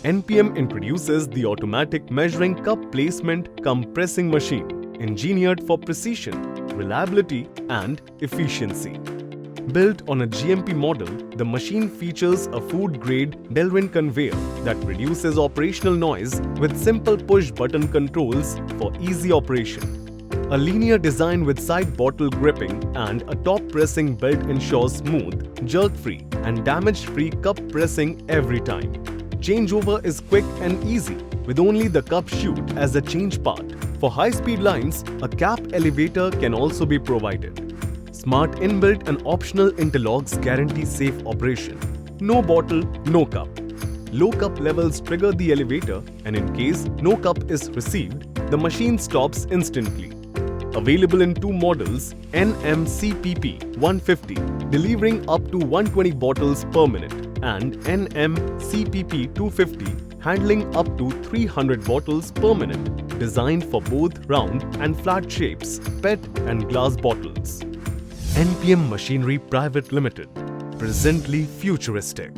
NPM introduces the automatic measuring cup placement cum pressing machine, engineered for precision, reliability and efficiency. Built on a GMP model, the machine features a food-grade Delrin conveyor that reduces operational noise with simple push-button controls for easy operation. A linear design with side bottle gripping and a top pressing belt ensures smooth, jerk-free and damage-free cup pressing every time. Changeover is quick and easy with only the cup chute as a change part. For high-speed lines, a cap elevator can also be provided. Smart inbuilt and optional interlocks guarantee safe operation. No bottle, no cup. Low cup levels trigger the elevator, and in case no cup is received, the machine stops instantly. Available in two models, NM-CPP 150, delivering up to 120 bottles per minute, and NM-CPP 250, handling up to 300 bottles per minute, designed for both round and flat shapes, PET and glass bottles. NPM Machinery Private Limited, presently futuristic.